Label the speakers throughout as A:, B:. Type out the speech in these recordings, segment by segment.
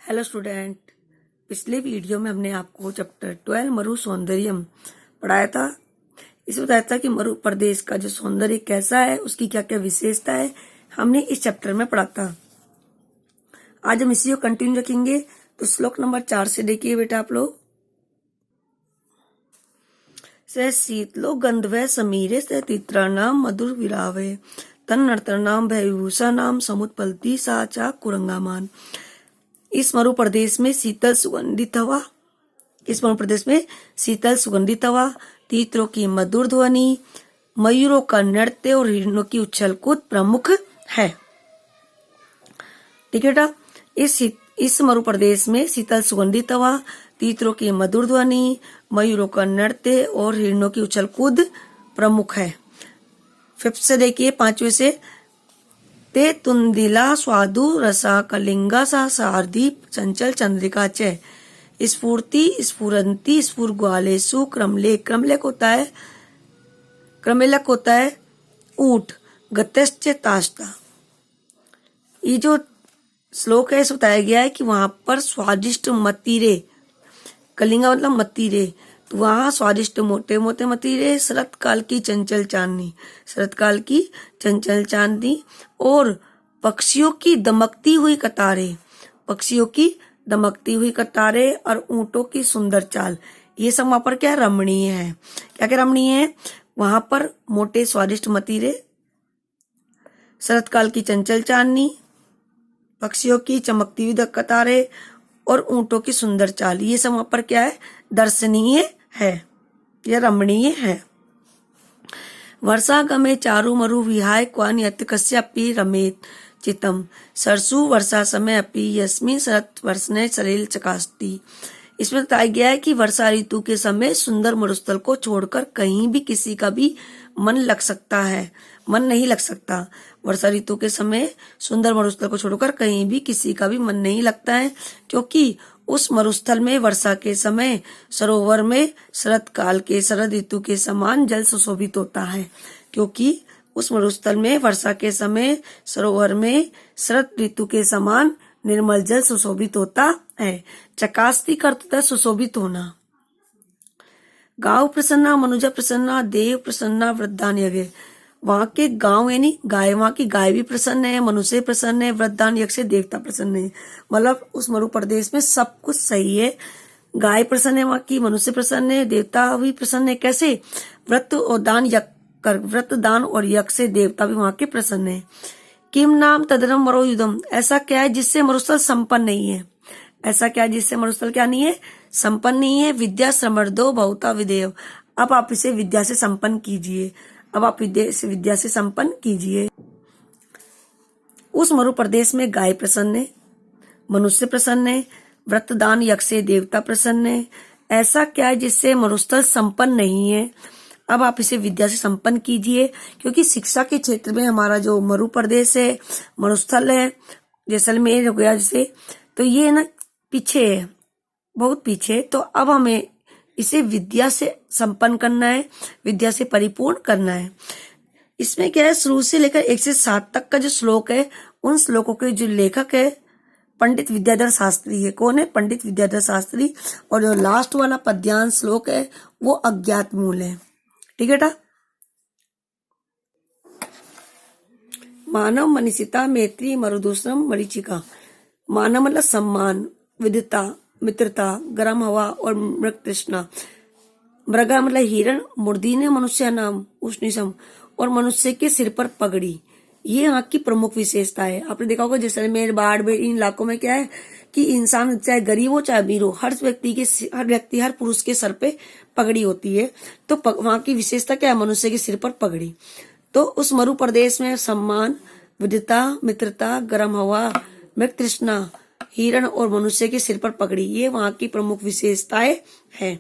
A: Hello student. पिछले video में हमने आपको चैप्टर 12 मरु सौंदर्यम पढ़ाया था। इसमें बताया था कि मरु प्रदेश का जो सौंदर्य कैसा है, उसकी क्या क्या विशेषता है, हमने इस चैप्टर में पढ़ा था। आज हम इसी को कंटिन्यू रखेंगे। तो श्लोक नंबर 4 से देखिए बेटा आप लोग। स शीतलो गंधवै समीरे स तित्राणाम मधुर विरावे तन नर्तनाम भयभूषा नाम समुत्पलती सा चा कुरंगामान। इस मरु प्रदेश में शीतल सुगंधित हवा, तीतरों की मधुर ध्वनि, मयूरों का नृत्य और हिरणों की उछल कूद प्रमुख है। ठीक है बेटा। इस मरु प्रदेश में शीतल सुगंधित हवा, तीतरों की मधुर ध्वनि, मयूरों का नृत्य और हिरणों की उछल कूद प्रमुख है। फिफ्थ से देखिए, 5वें से ते तुंदिला स्वादु रसा कलिंगा सा सारदी चंचल चंद्रिका च स्फूर्ति स्फुरंती स्फुरग्वालेसु क्रमलेक होता है ऊंट गतश्च ताश्ता। ये जो श्लोक है, इस बताया गया है कि वहां पर स्वादिष्ट मतीरे, कलिंगा मतलब मतीरे, तो वहां स्वादिष्ट मोटे मोटे मतीरे, शरत काल की चंचल चांदनी और पक्षियों की दमकती हुई कतारें और ऊंटों की सुंदर चाल, ये सब वहां पर क्या रमणीय है। क्या क्या रमणीय है वहां पर? मोटे स्वादिष्ट मतीरे, शरत काल की चंचल चांदनी, पक्षियों की चमकती हुई कतारें और ऊंटों की सुंदर चाल, ये सब वहां पर क्या है? दर्शनीय है या रमणीय है। वर्षा गमे चारु मरु विहाय क्वान यत कस्यापि रमेत चितम सरसु वर्षा समय अपि यस्मिन शरत वर्षने सलिल चकास्ती। इसमें बताया गया है कि वर्षा ऋतु के समय सुंदर मरुस्थल को छोड़कर कहीं भी किसी का भी मन नहीं लग सकता। वर्षा ऋतु के समय सुंदर मरुस्थल को छोड़कर कहीं भी किसी का भी मन नहीं लगता है, क्योंकि उस मरुस्थल में वर्षा के समय सरोवर में शरद काल के शरद ऋतु के समान जल सुशोभित होता है। क्योंकि उस मरुस्थल में वर्षा के समय सरोवर में शरद ऋतु के समान निर्मल जल सुशोभित होता है। चकास्ती का अर्थ होता है सुशोभित होना। गांव प्रसन्ना मनुजा प्रसन्ना देव प्रसन्ना वृद्धान यज्ञ। वहां के गांव यानी गाय, वहां की गाय भी प्रसन्न है, मनुष्य प्रसन्न है, वृद्धान यज्ञ से देवता प्रसन्न है। मतलब उस मरु प्रदेश में सब कुछ सही है। गाय प्रसन्न है वहां की, मनुष्य प्रसन्न है, देवता भी प्रसन्न है। कैसे? व्रत दान और यज्ञ से देवता भी वहां के प्रसन्न है। किम नाम तदरम मरो युद्धम। ऐसा क्या है जिससे मरुस्थल संपन्न नहीं है? क्या नहीं है? संपन्न नहीं है। विद्या समर्दो बहुता विदेव। अब आप इसे विद्या से संपन्न कीजिए। उस मरु प्रदेश में गाय प्रसन्न है, मनुष्य प्रसन्न है, व्रतदान यज्ञ से देवता प्रसन्न है। ऐसा क्या है जिससे मरुस्थल संपन्न नहीं है? अब आप इसे विद्या से संपन्न कीजिए। क्योंकि शिक्षा के क्षेत्र में हमारा जो मरु प्रदेश है, मरुस्थल है, जैसलमेर हो गया जैसे, तो ये ना पीछे है, बहुत पीछे। तो अब हमें इसे विद्या से संपन्न करना है, विद्या से परिपूर्ण करना है। इसमें क्या है, शुरू से लेकर 1 से 7 तक का जो श्लोक है, उन श्लोकों के जो लेखक है पंडित विद्याधर शास्त्री है। कौन है? पंडित विद्याधर शास्त्री। और जो लास्ट वाला पद्यांश श्लोक है वो अज्ञात मूल है। ठीक है बेटा। मानव मनीषिता मैत्री मरुदूषणम मरीचिका। मानव मतलब सम्मान, विद्यता, मित्रता, गर्म हवा और मृग तृष्णा। मृगा मतलब हिरण, मूर्धन्य मनुष्य नाम उष्णिशम और मनुष्य के सिर पर पगड़ी। ये यहाँ की प्रमुख विशेषता है। आपने देखा होगा जैसलमेर, बाड़मेर, इन इलाकों में क्या है कि इंसान चाहे गरीब हो चाहे अमीर हो, हर पुरुष के सर पे पगड़ी होती है। तो वहां की विशेषता क्या है? मनुष्य के सिर पर पगड़ी। तो उस मरु प्रदेश में सम्मान, विद्यता, मित्रता, गर्म हवा, मृग तृष्णा, हिरण और मनुष्य के सिर पर पगड़ी, ये वहां की प्रमुख विशेषताएं है।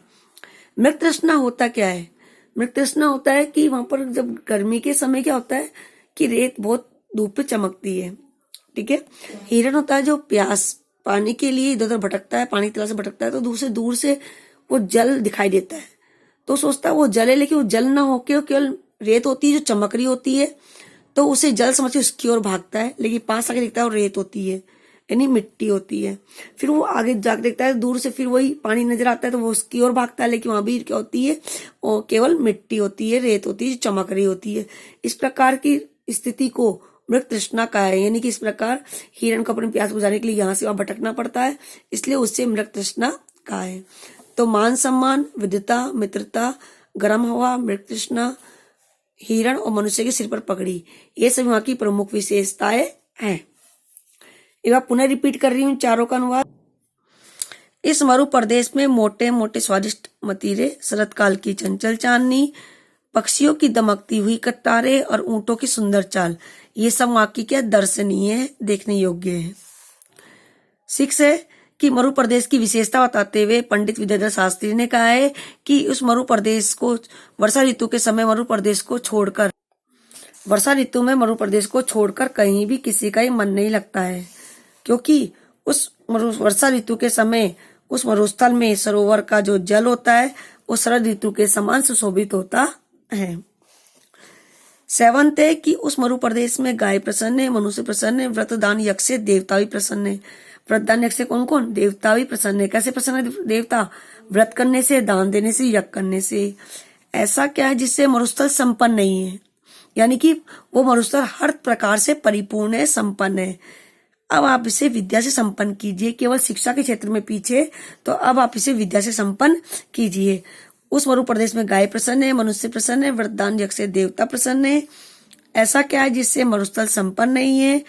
A: मृग तृष्णा होता क्या है? मृग तृष्णा होता है कि वहां पर जब गर्मी के समय क्या होता है कि रेत बहुत धूप पे चमकती है। ठीक है। हिरण होता है जो प्यास पानी के लिए इधर उधर भटकता है, पानी तलाश भटकता है, तो दूर से वो जल दिखाई देता है, तो सोचता है वो जल है, लेकिन वो जल ना होके केवल रेत होती है जो चमक रही होती है, तो उसे जल समझ के उसकी ओर भागता है, लेकिन पास आके देखता है वो रेत होती है। यानी मिट्टी होती है। फिर वो आगे जाकर देखता है, दूर से फिर वही पानी नजर आता है तो वो उसकी ओर भागता है, लेकिन वहां भी क्या होती है, वो केवल मिट्टी होती है, रेत होती है जो चमक रही होती है। इस प्रकार की स्थिति को मृग तृष्णा का है, यानी कि इस प्रकार हिरण को अपनी प्यास बुझाने के लिए यहाँ से वहां भटकना पड़ता है, इसलिए उससे मृग तृष्णा का है। तो मान सम्मान, विद्युता, मित्रता, गर्म हवा, मृग तृष्णा, हिरण और मनुष्य के सिर पर पगड़ी, ये सब वहां की प्रमुख विशेषताएं हैं। एक बार पुनः रिपीट कर रही हूँ चारों का अनुवाद। इस मरु प्रदेश में मोटे मोटे स्वादिष्ट मतीरे, शरतकाल की चंचल चांदनी, पक्षियों की दमकती हुई कतारें और ऊंटों की सुंदर चाल, ये सब वहां की क्या दर्शनीय है, देखने योग्य है। 6 है कि मरु प्रदेश की विशेषता बताते हुए पंडित विद्याधर शास्त्री ने कहा है कि उस मरु प्रदेश को वर्षा ऋतु के समय वर्षा ऋतु में मरु प्रदेश को छोड़कर कहीं भी किसी का ही मन नहीं लगता है, क्योंकि उस वर्षा ऋतु के समय उस मरुस्थल में सरोवर का जो जल होता है वो शरद ऋतु के समान सुशोभित होता है। 7 है कि उस मरु प्रदेश में गाय प्रसन्न है, मनुष्य प्रसन्न है, व्रतदान यज्ञ से देवता भी प्रसन्न है। व्रतदान यज्ञ से कौन कौन? देवता भी प्रसन्न है। कैसे प्रसन्न है देवता? व्रत करने से, दान देने से, यज्ञ करने से। ऐसा क्या है जिससे मरुस्थल संपन्न नहीं है, यानी कि वो मरुस्थल हर प्रकार से परिपूर्ण है, संपन्न है। अब आप इसे विद्या से संपन्न कीजिए, केवल शिक्षा के क्षेत्र में पीछे, तो अब आप इसे विद्या से संपन्न कीजिए। उस मरु प्रदेश में गाय प्रसन्न है, मनुष्य प्रसन्न है, व्रतदान यज्ञ से देवता प्रसन्न है। ऐसा क्या है जिससे मरुस्थल संपन्न नहीं है?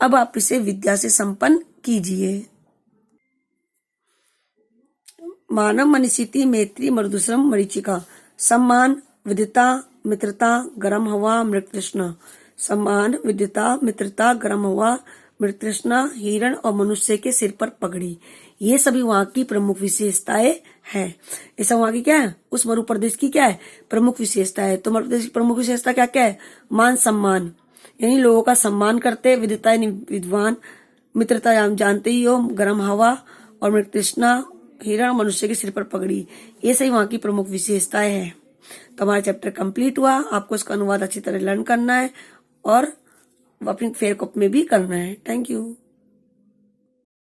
A: अब आप इसे विद्या से संपन्न कीजिए। मानव मनीषिति मैत्री मरुदुसरम मरीचिका। सम्मान, विद्युता, मित्रता, गर्म हवा, मृग तृष्णा। सम्मान, विद्युता, मित्रता, गर्म हवा, मृग तृष्णा, हिरण और मनुष्य के सिर पर पगड़ी, ये सभी वहां की प्रमुख विशेषताएं हैं। ये सब वहां की क्या है? उस मरु प्रदेश की क्या है? प्रमुख विशेषता है। तो मरु प्रदेश की प्रमुख विशेषता क्या क्या है? मान सम्मान, यानी लोगों का सम्मान करते, विद्युता यानी विद्वान, मित्रता आप जानते ही हो, गर्म हवा, और मृग तृष्णा, हिरण, मनुष्य के सिर पर पगड़ी, ये सही वहां की प्रमुख विशेषताएं हैं। तो हमारा चैप्टर कंप्लीट हुआ। आपको इसका अनुवाद अच्छी तरह लर्न करना है और अपनी फेयर कॉपी में भी करना है। Thank you.